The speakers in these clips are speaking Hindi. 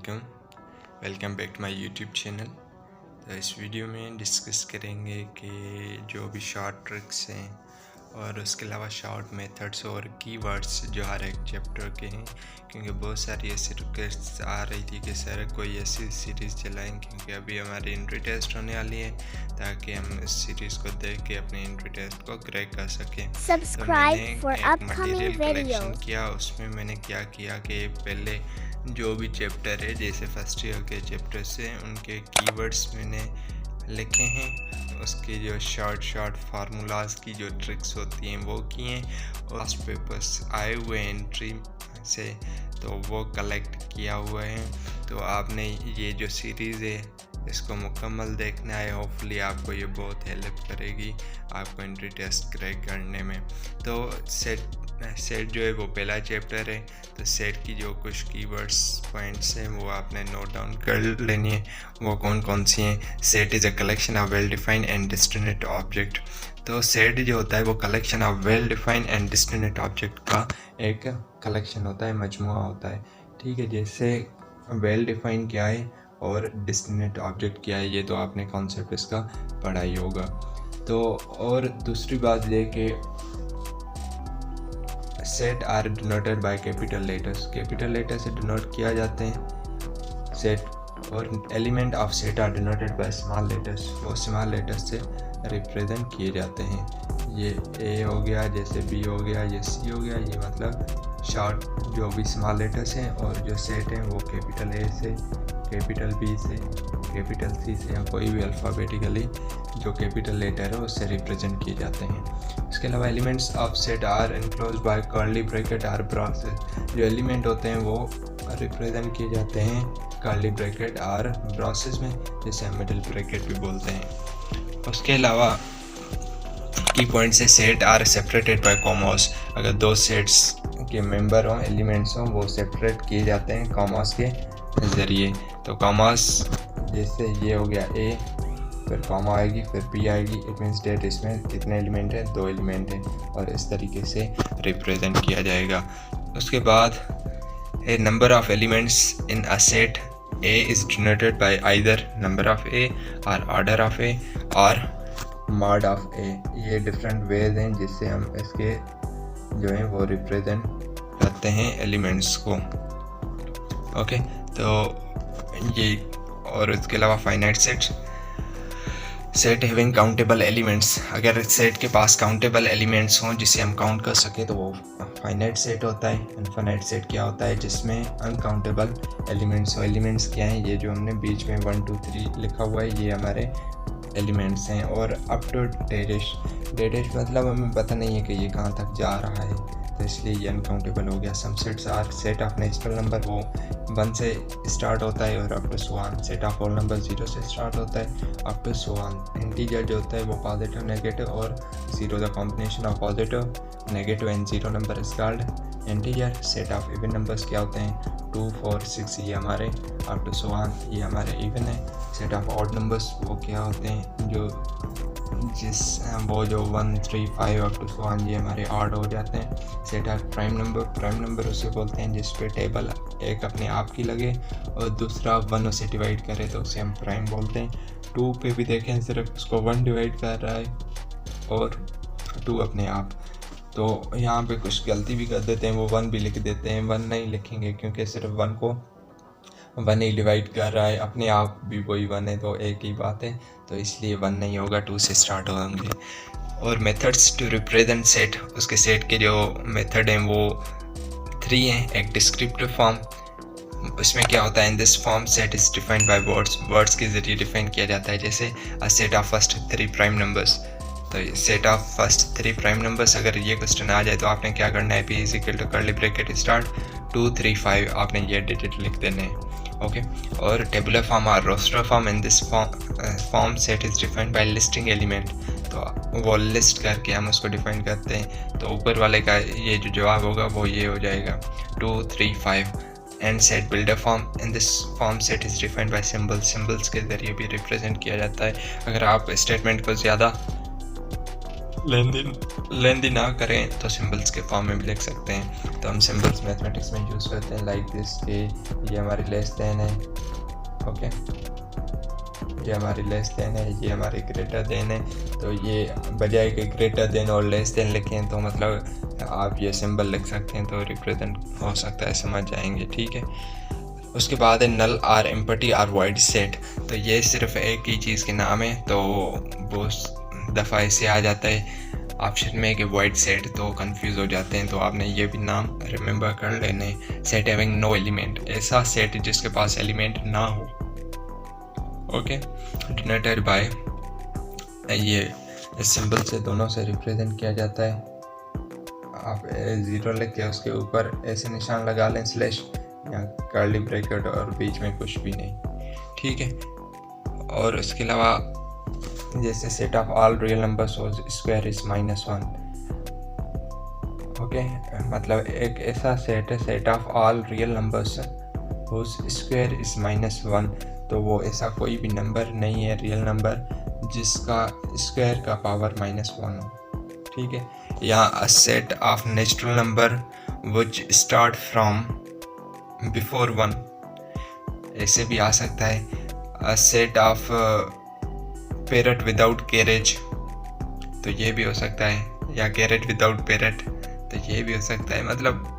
Welcome back to my YouTube channel. तो इस वीडियो में डिस्कस करेंगे कि जो भी शॉर्ट ट्रिक्स हैं और उसके अलावा शॉर्ट मेथड्स और कीवर्ड्स जो हर एक चैप्टर के हैं, क्योंकि बहुत सारी ऐसी रिक्वेस्ट आ रही थी कि सर कोई ऐसी सीरीज़ चलाएं, क्योंकि अभी हमारी एंट्री टेस्ट होने वाली है ताकि हम इस सीरीज़ को देख के अपने एंट्री टेस्ट को क्रैक कर सकें। तो मैंने एक मटेरियल कलेक्शन किया, उसमें मैंने क्या किया कि पहले जो भी चैप्टर है, जैसे फर्स्ट ईयर के चैप्टर से उनके कीवर्ड्स मैंने लिखे हैं, उसके जो शॉर्ट फार्मूलाज की जो ट्रिक्स होती हैं वो किए, और लास्ट पेपर्स आए हुए एंट्री से तो वो कलेक्ट किया हुआ है। तो आपने ये जो सीरीज़ है इसको मुकम्मल देखना है। होपफुली आपको ये बहुत हेल्प करेगी आपको एंट्री टेस्ट क्रैक करने में। तो सेट जो है वो पहला चैप्टर है, तो सेट की जो कुछ कीवर्ड्स पॉइंट्स हैं वो आपने नोट डाउन कर लेनी है। वो कौन कौन सी हैं? Set is a collection of well defined and distinct object. तो सेट जो होता है वो collection of well defined and distinct object का एक कलेक्शन होता है, मजमुआ होता है। ठीक है, जैसे वेल डिफाइंड क्या है और डिस्टिंक्ट ऑब्जेक्ट क्या है, ये तो आपने कॉन्सेप्ट इसका पढ़ा ही होगा। तो और दूसरी बात ये कि set are denoted by capital letter से डिनोट किया जाते हैं सेट, और element of set are denoted by small letters, वो स्मॉल लेटर्स से रिप्रेजेंट किए जाते हैं। ये ए हो गया, जैसे बी हो गया, ये सी हो गया, ये मतलब शॉर्ट जो भी स्मॉल लेटर्स हैं, और जो सेट हैं वो कैपिटल ए से, कैपिटल बी से, कैपिटल सी से, या कोई भी अल्फ़ाबेटिकली जो कैपिटल लेटर है उससे रिप्रेजेंट किए जाते हैं। इसके अलावा elements of set are enclosed by curly bracket or braces, जो एलिमेंट होते हैं वो रिप्रेजेंट किए जाते हैं कर्ली ब्रैकेट आर ब्रॉसेस में, जिसे हम मिडिल ब्रैकेट भी बोलते हैं। उसके अलावा की पॉइंट से set are separated by commas, अगर दो सेट्स के मेंबर हों, एलिमेंट्स हों, वो सेपरेट किए जाते हैं कॉमास के ज़रिए। तो कॉमास जैसे ये हो गया ए, फिर कॉमा आएगी, फिर बी आएगी, इट मीन्स डेट इसमें कितने एलिमेंट हैं? 2 एलिमेंट हैं, और इस तरीके से रिप्रेजेंट किया जाएगा। उसके बाद a number of elements in a set A is denoted by either number of A or order of A और मॉड ऑफ ए। ये डिफरेंट वेज हैं जिससे हम इसके जो हैं वो रिप्रेजेंट करते हैं एलिमेंट्स को। ओके, तो ये, और इसके अलावा finite set having countable elements, अगर सेट के पास काउंटेबल एलिमेंट्स हों जिसे हम काउंट कर सकें तो वो फाइनाइट सेट होता है। इनफाइनाइट सेट क्या होता है? जिसमें अनकाउंटेबल एलिमेंट्स हो। एलिमेंट्स क्या हैं? ये जो हमने बीच में 1 2 3 लिखा हुआ है, ये हमारे एलिमेंट्स हैं। और अप टू डेडेश मतलब हमें पता नहीं है कि ये कहाँ तक जा रहा है, तो इसलिए ये अनकाउंटेबल हो गया। Some sets are set of natural number, वो 1 से स्टार्ट होता है और up to so on. Set of whole number 0 से स्टार्ट होता है up to so on. Integer जो होता है वो पॉजिटिव, नेगेटिव और 0, the combination of positive, negative and 0 number is called integer. Set of even numbers क्या होते हैं? 2 4 6, ये हमारे अप टू सो ऑन, ये हमारे इवन है। सेट ऑफ ऑड नंबर्स वो क्या होते हैं? जो 1 3 5 अप टू सो ऑन, ये हमारे ऑड हो जाते हैं। सेट ऑफ प्राइम नंबर उसे बोलते हैं जिस पे टेबल एक अपने आप की लगे और दूसरा 1 उसे डिवाइड करे तो उसे हम प्राइम बोलते हैं। 2 पे भी देखें, सिर्फ उसको 1 डिवाइड कर रहा है और 2 अपने आप, तो यहाँ पे कुछ गलती भी कर देते हैं, वो 1 भी लिख देते हैं। 1 नहीं लिखेंगे क्योंकि सिर्फ 1 को 1 ही डिवाइड कर रहा है, अपने आप भी वही 1 है, तो एक ही बात है, तो इसलिए 1 नहीं होगा, 2 से स्टार्ट होंगे। और मेथड्स टू रिप्रेजेंट सेट, उसके सेट के जो मेथड हैं वो 3 हैं। एक डिस्क्रिप्टिव फॉर्म, उसमें क्या होता है? In this form set is defined by words के ज़रिए डिफाइन किया जाता है। जैसे a set of first 3 prime numbers, तो set of first 3 prime numbers, अगर ये क्वेश्चन आ जाए तो आपने क्या करना है? P is equal to curly bracket start 2 3 5, आपने ये डिजिट लिख देने हैं। ओके, और टेबुलर फॉर्म और roster form, in this form set is defined by listing element, तो वो लिस्ट करके हम उसको डिफाइन करते हैं। तो ऊपर वाले का ये जो जवाब होगा वो ये हो जाएगा 2 3 5। And set builder form, in this form set is defined bye symbols के ज़रिए भी रिप्रेजेंट किया जाता है। अगर आप स्टेटमेंट को ज़्यादा लेंदी ना करें तो सिंबल्स के फॉर्म में भी लिख सकते हैं। तो हम सिंबल्स मैथमेटिक्स में यूज़ करते हैं लाइक दिस के ये हमारी लेस देन है, ओके, ये हमारी लेस देन है, ये हमारी ग्रेटर देन है। तो ये बजाय के ग्रेटर देन और लेस देन लिखें तो मतलब आप ये सिंबल लिख सकते हैं, तो रिप्रेजेंट हो सकता है, समझ जाएंगे, ठीक है। उसके बाद है null or empty or void set. तो ये सिर्फ एक ही चीज़ के नाम है, तो बहुत दफ़ा ऐसे आ जाता है ऑप्शन में कि वॉइड सेट, तो कंफ्यूज हो जाते हैं। तो आपने ये भी नाम रिमेंबर कर लेने, सेट हैविंग नो एलिमेंट, ऐसा सेट जिसके पास एलिमेंट ना हो, ओके, डिनोटेड बाय ये इस सिंबल से दोनों से रिप्रेजेंट किया जाता है। आप 0 लिख के उसके ऊपर ऐसे निशान लगा लें स्लैश या कर्ली ब्रैकेट और बीच में कुछ भी नहीं, ठीक है। और उसके अलावा जैसे set of all real numbers whose square is -1, okay, मतलब एक ऐसा सेट है set of all real numbers whose square is -1, तो वो ऐसा कोई भी नंबर नहीं है रियल नंबर जिसका स्क्वायर का पावर -1 हो, ठीक है। या a set of natural number which start from before 1, ऐसे भी आ सकता है। A set of parrot without carriage, तो ये भी हो सकता है, या कैरेट विदाउट पैरट, तो ये भी हो सकता है। मतलब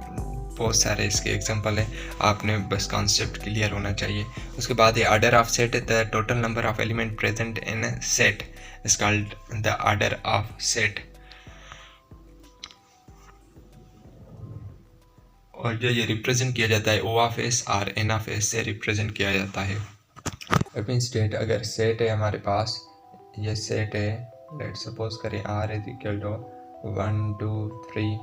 बहुत सारे इसके एग्जांपल है, आपने बस कॉन्सेप्ट क्लियर होना चाहिए। उसके बाद ये order of set, the total number of element present in a set is called the order of set. और जो ये रिप्रेजेंट किया जाता है ओ ऑफ एस और एन ऑफ एस से रिप्रेजेंट किया जाता है। इट स्टेट अगर सेट है हमारे पास, ये सेट है, लेट सपोज करें R is equal to 1 2 3,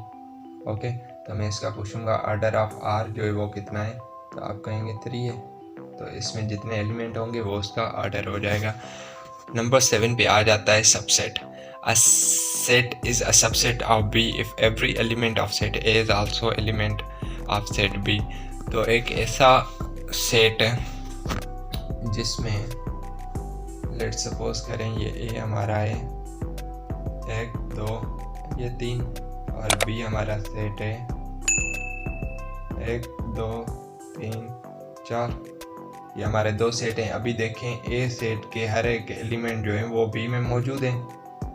okay, तो मैं इसका पूछूंगा ऑर्डर ऑफ आर जो है वो कितना है, तो आप कहेंगे 3 है, तो इसमें जितने एलिमेंट होंगे वो उसका ऑर्डर हो जाएगा। नंबर 7 पे आ जाता है subset. A set is a subset of B if every element of set A is also element of set B। तो एक ऐसा सेट है जिसमें लेट सपोज करें ये A हमारा है 1 2 ये 3 और B हमारा सेट है 1 2 3 4, ये हमारे 2 सेट हैं। अभी देखें A सेट के हर एक एलिमेंट जो है वो B में मौजूद है।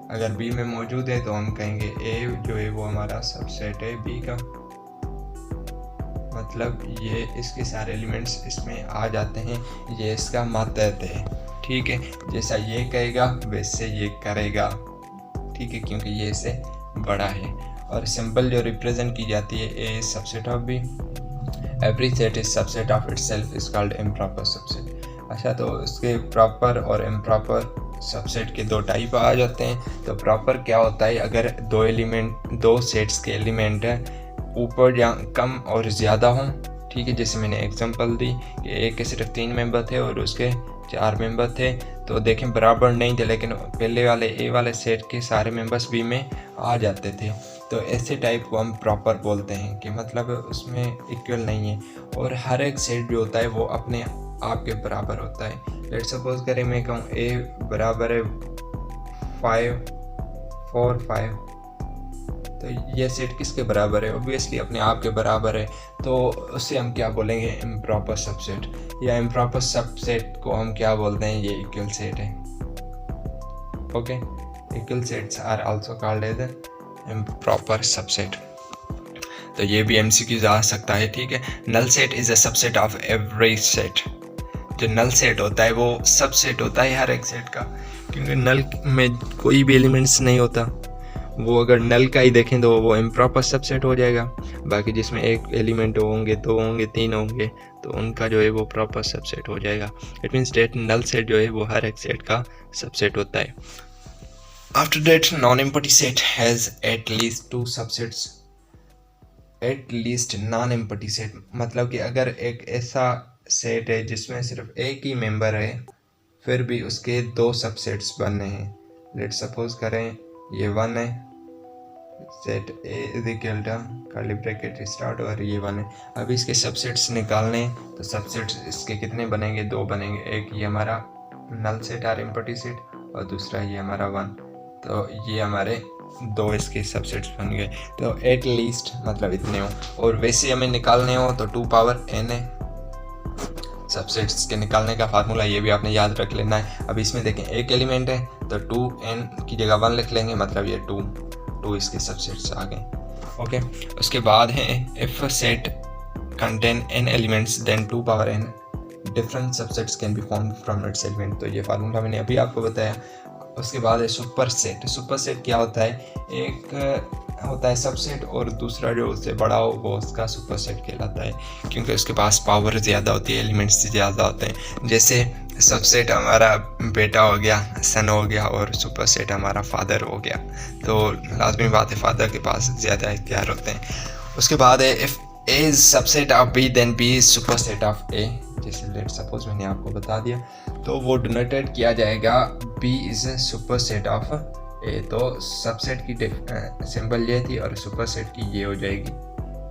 अगर B में मौजूद है तो हम कहेंगे A जो है वो हमारा सबसेट है B का, मतलब ये इसके सारे एलिमेंट्स इसमें आ जाते हैं, ये इसका मातहत है, ठीक है। जैसा ये कहेगा वैसे ये करेगा, ठीक है, क्योंकि ये इससे बड़ा है। और सिंबल जो रिप्रेजेंट की जाती है A is subset of B, every set is subset of itself is called improper subset. अच्छा, तो इसके प्रॉपर और इम्प्रॉपर सबसेट के 2 टाइप आ जाते हैं। तो प्रॉपर क्या होता है, अगर 2 सेट्स के एलिमेंट ऊपर या कम और ज़्यादा हों, ठीक है। जैसे मैंने एग्जांपल दी कि एक के सिर्फ 3 मेंबर थे और उसके 4 मेंबर थे, तो देखें बराबर नहीं थे, लेकिन पहले वाले ए वाले सेट के सारे मेंबर्स बी में आ जाते थे, तो ऐसे टाइप को हम प्रॉपर बोलते हैं कि मतलब उसमें इक्वल नहीं है। और हर एक सेट जो होता है वो अपने आप के बराबर होता है। लेट सपोज करें मैं कहूँ ए बराबर है 5 4 5, तो ये सेट किसके बराबर है, ऑब्वियसली अपने आप के बराबर है, तो उससे हम क्या बोलेंगे, इम्प्रॉपर सबसेट। या इम्प्रॉपर सबसेट को हम क्या बोलते हैं, ये इक्वल सेट है, okay. Equal sets are also called as improper subset. तो ये भी एमसीक्यूज आ सकता है, ठीक है। Null set is a subset of every set. जो नल सेट होता है वो सबसेट होता है हर एक सेट का, क्योंकि नल में कोई भी एलिमेंट्स नहीं होता, वो अगर नल का ही देखें तो वो इम्प्रॉपर सबसेट हो जाएगा। बाकी जिसमें एक एलिमेंट होंगे, 2 होंगे, 3 होंगे, तो उनका जो है वो प्रॉपर सबसेट हो जाएगा। It means that null set जो है वो हर एक सेट का सबसेट होता है। After that non empty set has at least 2 subsets. At least non empty set मतलब कि अगर एक ऐसा सेट है जिसमें सिर्फ एक ही मेंबर है, फिर भी उसके 2 सबसेट्स बनने हैं। लेट सपोज करें ये 1 है, set A is equal to curly bracket start और ये 1 है। अब इसके सबसेट्स निकालने हैं, तो सबसेट्स इसके कितने बनेंगे, 2 बनेंगे। एक ये हमारा null set or empty set और दूसरा ये हमारा 1, तो ये हमारे दो इसके सबसेट्स बन गए। तो एट लीस्ट मतलब इतने हो, और वैसे हमें निकालने हो तो 2 पावर n है। सबसेट्स के निकालने का फार्मूला ये भी आपने याद रख लेना है। अब इसमें देखें एक एलिमेंट है तो 2n की जगह 1 लिख लेंगे, मतलब ये 2 इसके सबसेट्स आ गए। ओके, उसके बाद है if set contain n elements then 2 power n different subsets can be form from its element. तो ये फार्मूला मैंने अभी आपको बताया। उसके बाद है सुपर सेट। सुपर सेट क्या होता है, एक होता है सबसेट और दूसरा जो उससे बड़ा हो वो उसका सुपर सेट कहलाता है, क्योंकि उसके पास पावर ज़्यादा होती है, एलिमेंट्स ज़्यादा होते हैं। जैसे सबसेट हमारा बेटा हो गया, सन हो गया, और सुपर सेट हमारा फादर हो गया। तो लाजमी बात है फादर के पास ज़्यादा इख्तियार होते हैं। उसके बाद है if A is subset of B then B is super set of A। जैसे लेट सपोज मैंने आपको बता दिया, तो वो डिनोटेड किया जाएगा B is super set of A। तो सबसेट की सिंबल ये थी और सुपर सेट की ये हो जाएगी।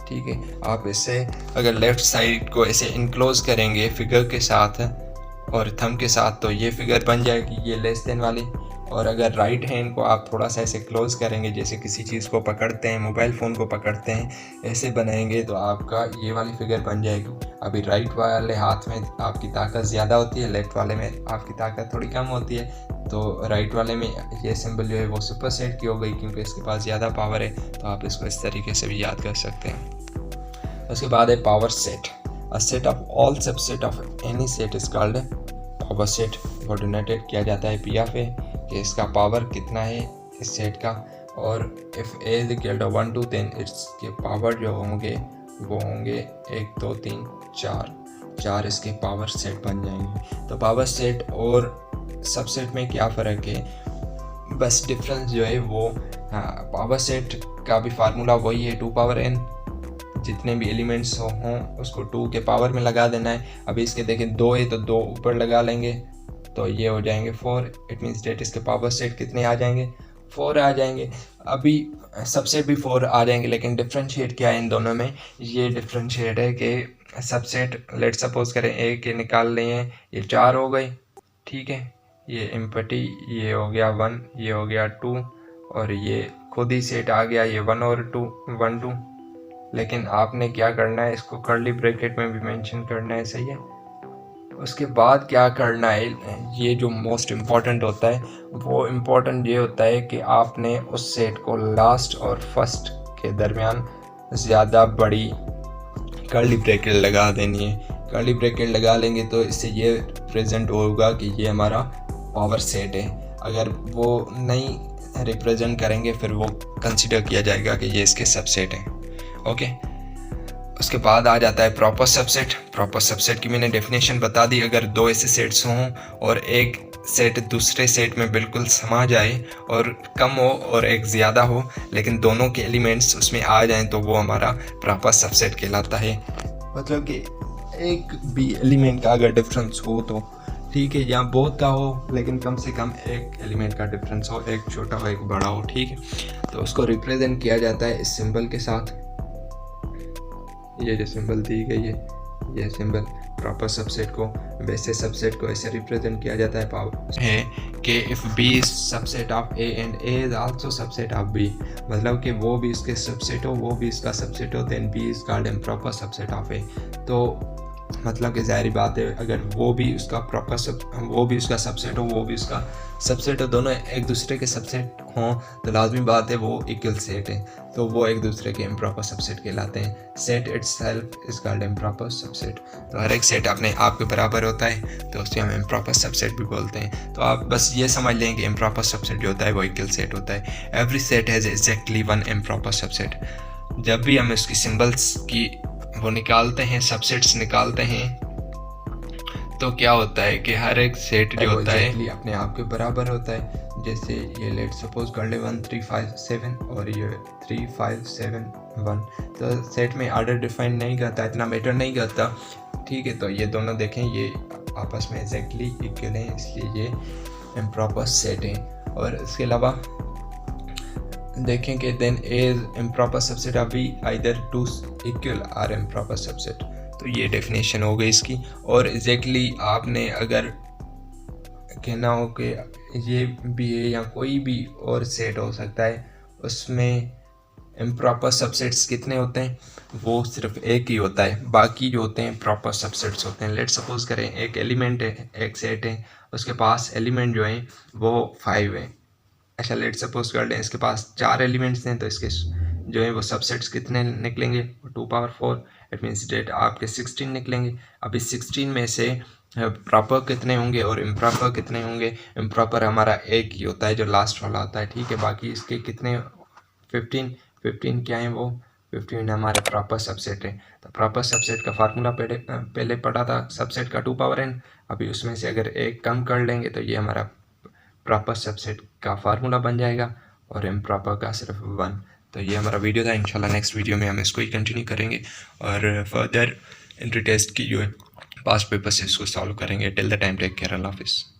ठीक है, आप इससे अगर लेफ्ट साइड को ऐसे इनक्लोज करेंगे फिगर के साथ और थंब के साथ, तो ये फिगर बन जाएगी ये लेस देन वाली। और अगर राइट हैंड को आप थोड़ा सा ऐसे क्लोज करेंगे, जैसे किसी चीज़ को पकड़ते हैं, मोबाइल फ़ोन को पकड़ते हैं, ऐसे बनाएंगे तो आपका ये वाली फिगर बन जाएगी। अभी राइट वाले हाथ में आपकी ताकत ज़्यादा होती है, लेफ़्ट वाले में आपकी ताकत थोड़ी कम होती है। तो राइट वाले में ये सिंबल जो है वो सुपर सेट की हो गई, क्योंकि इसके पास ज़्यादा पावर है। तो आप इसको इस तरीके से भी याद कर सकते हैं। उसके बाद है power set. A set of all subset of any set is called power set. वो डिनोटेड किया जाता है P ऑफ A, कि इसका पावर कितना है इस सेट का। और if A is equal to 1 2 then इसके पावर जो होंगे वो होंगे 1 2 3 4 इसके पावर सेट बन जाएंगे। तो पावर सेट और सबसेट में क्या फ़र्क है, बस डिफरेंस जो है वो पावर सेट का भी फार्मूला वही है 2 पावर n। जितने भी एलिमेंट्स हों उसको 2 के पावर में लगा देना है। अभी इसके देखें 2 है तो 2 ऊपर लगा लेंगे तो ये हो जाएंगे 4। इट मीन्स डेट इसके पावर सेट कितने आ जाएंगे, 4 आ जाएंगे। अभी सबसेट भी 4 आ जाएंगे, लेकिन डिफरेंशिएट क्या है इन दोनों में, ये डिफरेंशिएट है कि सबसेट लेट सपोज करें A के निकाल लिए ये 4 हो गई। ठीक है, ये एम्पटी ये हो गया 1, ये हो गया 2, और ये खुद ही सेट आ गया ये 1 और 2 1 2। लेकिन आपने क्या करना है, इसको कर्ली ब्रैकेट में भी मेंशन करना है, सही है। उसके बाद क्या करना है, ये जो मोस्ट इम्पॉर्टेंट होता है वो इम्पॉर्टेंट ये होता है कि आपने उस सेट को लास्ट और फर्स्ट के दरमियान ज़्यादा बड़ी कर्ली ब्रैकेट लगा देनी है। कर्ली ब्रैकेट लगा लेंगे तो इससे ये प्रेजेंट होगा कि ये हमारा पावर सेट है। अगर वो नहीं रिप्रेजेंट करेंगे फिर वो कंसिडर किया जाएगा कि ये इसके सबसेट हैं। ओके, उसके बाद आ जाता है प्रॉपर सबसेट। प्रॉपर सबसेट की मैंने डेफिनेशन बता दी। अगर 2 ऐसे सेट्स हों और एक सेट दूसरे सेट में बिल्कुल समा जाए और कम हो और एक ज़्यादा हो, लेकिन दोनों के एलिमेंट्स उसमें आ जाएं, तो वो हमारा प्रॉपर सबसेट कहलाता है। मतलब कि एक भी एलिमेंट का अगर डिफरेंस हो तो ठीक है, या बहुत का हो लेकिन कम से कम एक एलिमेंट का डिफरेंस हो, एक छोटा हो एक बड़ा हो। ठीक है, तो उसको रिप्रेजेंट किया जाता है इस सिंबल के साथ। ये जो सिंबल दी गई है ये सिंबल प्रॉपर सबसेट को, वैसे सबसेट को ऐसे रिप्रेजेंट किया जाता है पावर है कि if B is subset of A and A is also subset of B, मतलब कि वो भी इसके सबसेट हो वो भी इसका सबसेट हो, then B is called improper subset of A। तो मतलब कि ज़ाहिर बात है अगर वो भी उसका वो भी उसका सबसेट हो वो भी उसका सबसेट हो, दोनों एक दूसरे के सबसेट हों, तो लाजमी बात है वो इक्वल सेट है, तो वो एक दूसरे के इम्प्रॉपर सबसेट कहलाते हैं। Set itself is called improper subset. तो हर एक सेट अपने आप के बराबर होता है तो उसे हम इम्प्रॉपर सबसेट भी बोलते हैं। तो आप बस ये समझ लें कि इम्प्रॉपर सबसेट जो होता है वो इक्वल सेट होता है। Every set has exactly 1 improper subset. जब भी हम इसकी सिंबल्स की वो निकालते हैं, सबसेट्स निकालते हैं, तो क्या होता है कि हर एक सेट जो होता है अपने आप के बराबर होता है। जैसे ये लेट सपोज कर ले 1 3 5 7 और ये 3 5 7 1, तो सेट में ऑर्डर डिफाइन नहीं करता, इतना मैटर नहीं करता। ठीक है, तो ये दोनों देखें ये आपस में एग्जैक्टली इक्वल हैं, इसलिए ये इम्प्रॉपर सेट है। और इसके अलावा देखें कि then A is improper subset of B either 2 equal or improper subset. तो ये डेफिनेशन हो गई इसकी। और एग्जैक्टली आपने अगर कहना हो कि ये भी है या कोई भी और सेट हो सकता है, उसमें इम्प्रॉपर सबसेट्स कितने होते हैं, वो सिर्फ एक ही होता है, बाकी जो होते हैं प्रॉपर सबसेट्स होते हैं। लेट सपोज करें एक एलिमेंट है, एक सेट है, उसके पास एलिमेंट जो हैं वो 5 है। अच्छा लेट सपोज कर लें इसके पास 4 एलिमेंट्स हैं, तो इसके जो है वो सबसेट्स कितने निकलेंगे, 2 पावर 4, इट मीन्स डेट आपके 16 निकलेंगे। अब इस 16 में से प्रॉपर कितने होंगे और इम्प्रॉपर कितने होंगे। इम्प्रॉपर हमारा एक ही होता है जो लास्ट वाला होता है, ठीक है। बाकी इसके कितने 15 क्या है, वो 15 हमारे प्रॉपर सबसेट है। तो प्रॉपर सबसेट का फार्मूला पहले पढ़ा था, सबसेट का 2 पावर n। अभी उसमें से अगर एक कम कर लेंगे तो ये हमारा प्रॉपर सबसेट का फार्मूला बन जाएगा और इम्प्रॉपर का सिर्फ 1। तो ये हमारा वीडियो था, इंशाल्लाह नेक्स्ट वीडियो में हम इसको ही कंटिन्यू करेंगे और फर्दर एंट्री टेस्ट की जो है पास्ट पेपर से इसको सॉल्व करेंगे। Till the time take care, अल्लाह हाफिज़।